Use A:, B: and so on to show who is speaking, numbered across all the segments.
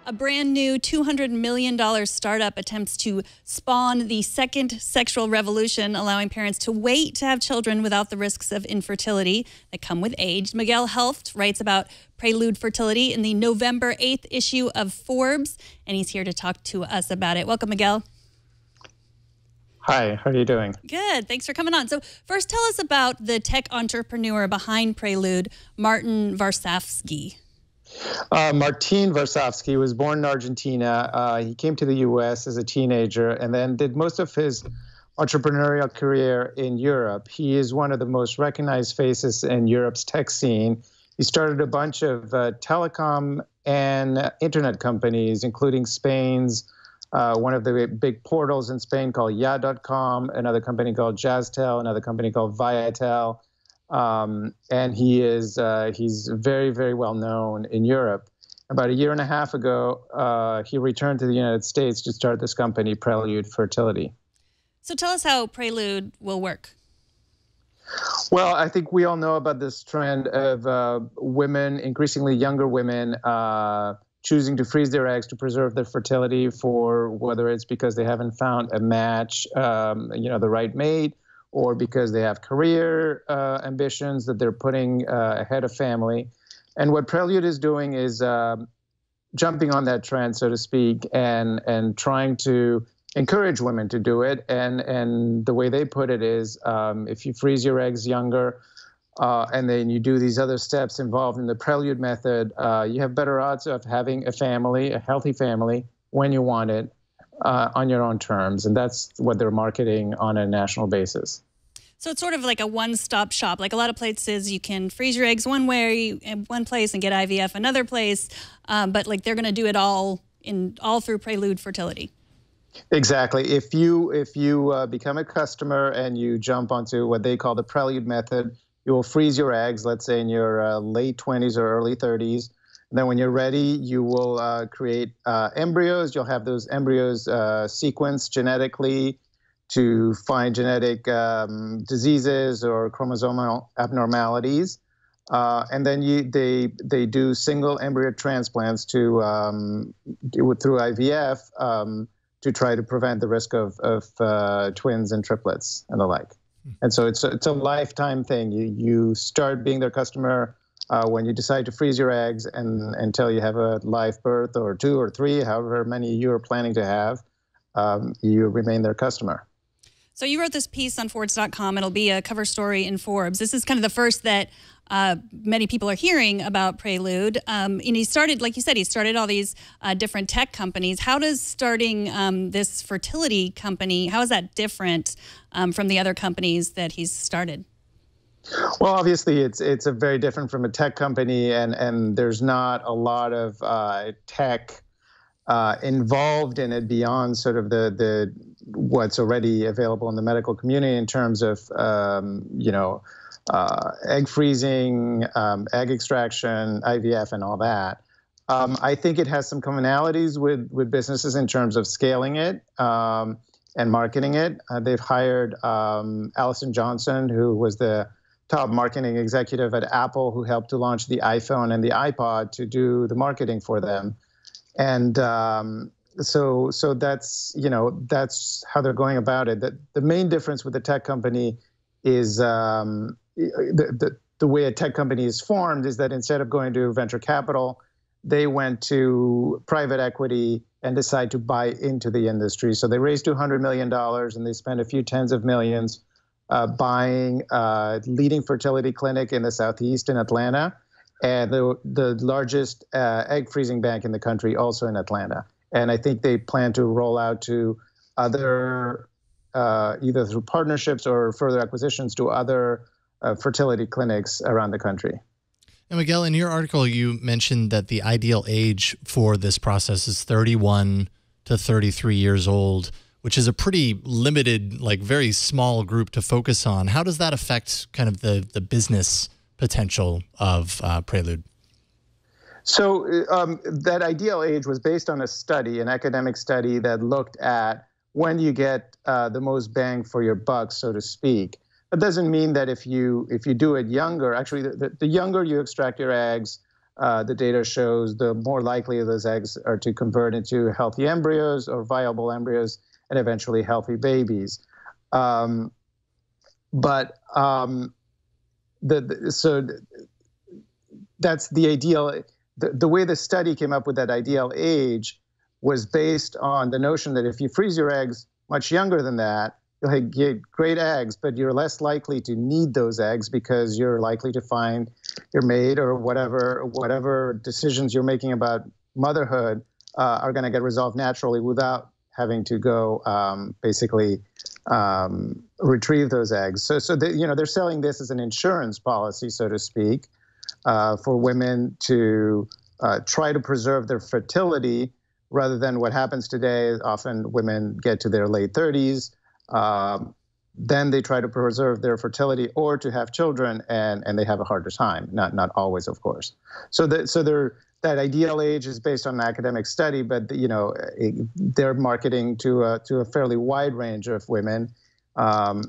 A: A brand new $200 million startup attempts to spawn the second sexual revolution, allowing parents to wait to have children without the risks of infertility that come with age. Miguel Helft writes about Prelude Fertility in the November 8th issue of Forbes, and he's here to talk to us about it. Welcome, Miguel.
B: Hi, how are you doing?
A: Good, thanks for coming on. So first, tell us about the tech entrepreneur behind Prelude, Martin Varsavsky.
B: Martin Varsavsky was born in Argentina. He came to the U.S. as a teenager and then did most of his entrepreneurial career in Europe. He is one of the most recognized faces in Europe's tech scene. He started a bunch of telecom and internet companies, including Spain's one of the big portals in Spain called ya.com, another company called Jazztel, another company called Viatel. And he's very, very well known in Europe. About a year and a half ago, he returned to the United States to start this company, Prelude Fertility.
A: So tell us how Prelude will work.
B: Well, I think we all know about this trend of women, increasingly younger women, choosing to freeze their eggs to preserve their fertility, for whether it's because they haven't found a match, the right mate, or because they have career ambitions that they're putting ahead of family. And what Prelude is doing is jumping on that trend, so to speak, and trying to encourage women to do it. And the way they put it is, if you freeze your eggs younger, and then you do these other steps involved in the Prelude method, you have better odds of having a family, a healthy family, when you want it, on your own terms. And that's what they're marketing on a national basis.
A: So it's sort of like a one-stop shop. Like a lot of places, you can freeze your eggs one way in one place and get IVF another place, but like they're going to do it all through Prelude Fertility.
B: Exactly. If you become a customer and you jump onto what they call the Prelude method, you will freeze your eggs, let's say in your late 20s or early 30s. And then when you're ready, you will create embryos. You'll have those embryos sequenced genetically to find genetic diseases or chromosomal abnormalities. And then they do single embryo transplants through IVF to try to prevent the risk of twins and triplets and the like. And so it's a lifetime thing. You start being their customer when you decide to freeze your eggs, and until you have a live birth or 2 or 3, however many you are planning to have, you remain their customer.
A: So you wrote this piece on Forbes.com. It'll be a cover story in Forbes. This is kind of the first that many people are hearing about Prelude. And he started, like you said, he started all these different tech companies. How does starting this fertility company, how is that different from the other companies that he's started?
B: Well, obviously, it's a very different from a tech company, and there's not a lot of tech involved in it beyond sort of the what's already available in the medical community in terms of egg freezing, egg extraction, IVF, and all that. I think it has some commonalities with businesses in terms of scaling it and marketing it. They've hired Allison Johnson, who was the top marketing executive at Apple, who helped to launch the iPhone and the iPod, to do the marketing for them. And so that's how they're going about it. The main difference with the tech company is the way a tech company is formed is that instead of going to venture capital, they went to private equity and decide to buy into the industry. So they raised $200 million and they spent a few tens of millions buying a leading fertility clinic in the Southeast in Atlanta, and the largest egg freezing bank in the country, also in Atlanta. And I think they plan to roll out to other, either through partnerships or further acquisitions, to other fertility clinics around the country.
C: And Miguel, in your article, you mentioned that the ideal age for this process is 31 to 33 years old, which is a pretty limited, like very small group to focus on. How does that affect kind of the business potential of Prelude?
B: So that ideal age was based on a study, an academic study that looked at when you get the most bang for your buck, so to speak. That doesn't mean that if you do it younger, actually the younger you extract your eggs, the data shows the more likely those eggs are to convert into healthy embryos or viable embryos and eventually healthy babies. So that's the ideal. The way the study came up with that ideal age was based on the notion that if you freeze your eggs much younger than that, you'll get great eggs, but you're less likely to need those eggs because you're likely to find your mate or whatever decisions you're making about motherhood are going to get resolved naturally without having to go basically retrieve those eggs. So they're selling this as an insurance policy, so to speak, for women to try to preserve their fertility rather than what happens today. Often women get to their late 30s. Then they try to preserve their fertility or to have children, and they have a harder time. Not always, of course. So that ideal age is based on an academic study, but they're marketing to a fairly wide range of women,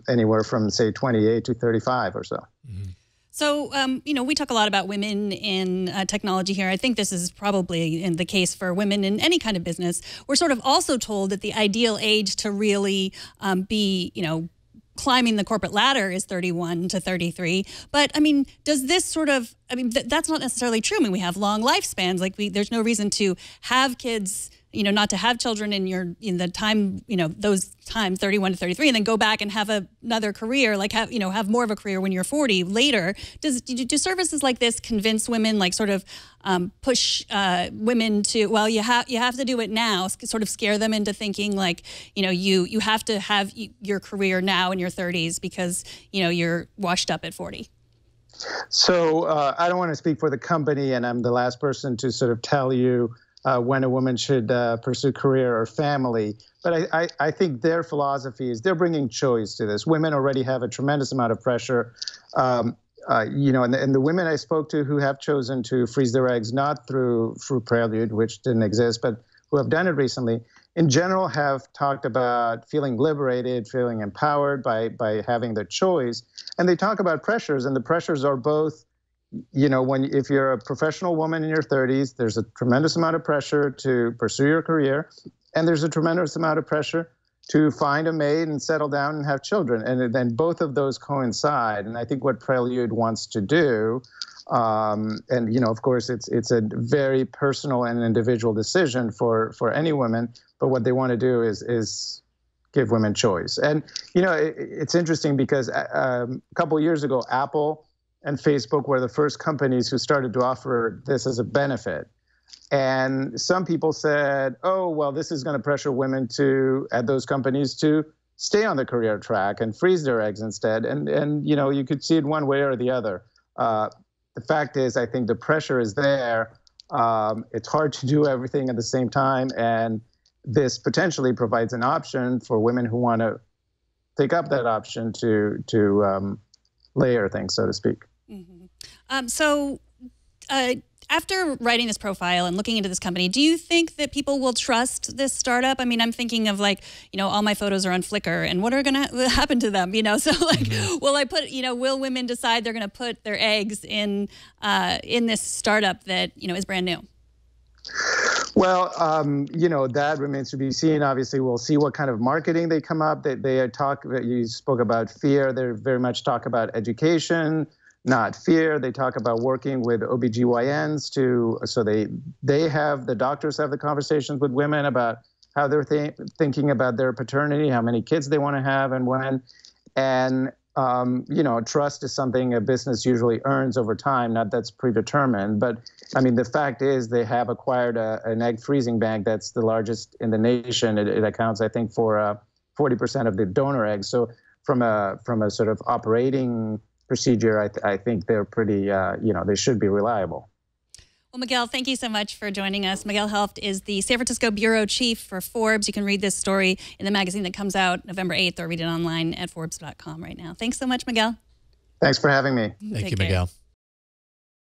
B: anywhere from say 28 to 35 or so.
C: Mm-hmm.
A: So, we talk a lot about women in technology here. I think this is probably the case for women in any kind of business. We're sort of also told that the ideal age to really be, climbing the corporate ladder is 31 to 33. But, does this sort of, that's not necessarily true. We have long lifespans. There's no reason to have kids, not to have children in the time, those times 31 to 33, and then go back and have another career, have more of a career when you're 40 later. Do services like this convince women, push women to, well, you have to do it now, sort of scare them into thinking you have to have your career now in your 30s because, you're washed up at 40?
B: So I don't want to speak for the company, and I'm the last person to sort of tell you when a woman should pursue career or family. But I think their philosophy is they're bringing choice to this. Women already have a tremendous amount of pressure. And the women I spoke to who have chosen to freeze their eggs, not through Prelude, which didn't exist, but who have done it recently, in general have talked about feeling liberated, feeling empowered by having the choice. And they talk about pressures, and the pressures are both, if you're a professional woman in your 30s, there's a tremendous amount of pressure to pursue your career, and there's a tremendous amount of pressure to find a mate and settle down and have children. And then both of those coincide. And I think what Prelude wants to do, of course, it's a very personal and individual decision for any woman, but what they want to do is give women choice. And, it's interesting because a couple of years ago, Apple and Facebook were the first companies who started to offer this as a benefit. And some people said, oh, well, this is going to pressure women at those companies to stay on the career track and freeze their eggs instead. And you could see it one way or the other. The fact is, I think the pressure is there. It's hard to do everything at the same time. And this potentially provides an option for women who want to take up that option to layer things, so to speak.
A: Mm-hmm. After writing this profile and looking into this company, do you think that people will trust this startup? I'm thinking of all my photos are on Flickr, and what are going to happen to them?
B: Mm-hmm.
A: Will women decide they're going to put their eggs in this startup that, is brand new?
B: Well, that remains to be seen. Obviously, we'll see what kind of marketing they come up. You spoke about fear. They very much talk about education, not fear. They talk about working with OBGYNs so the doctors have the conversations with women about how they're thinking about their paternity, how many kids they want to have and when. And, trust is something a business usually earns over time, not that's predetermined. But the fact is they have acquired an egg freezing bank that's the largest in the nation. It accounts, I think, for 40% of the donor eggs. So from a sort of operating procedure, I think they're pretty, they should be reliable.
A: Well, Miguel, thank you so much for joining us. Miguel Helft is the San Francisco bureau chief for Forbes. You can read this story in the magazine that comes out November 8th or read it online at Forbes.com right now. Thanks so much, Miguel.
B: Thanks for having me.
C: Thank you, Miguel.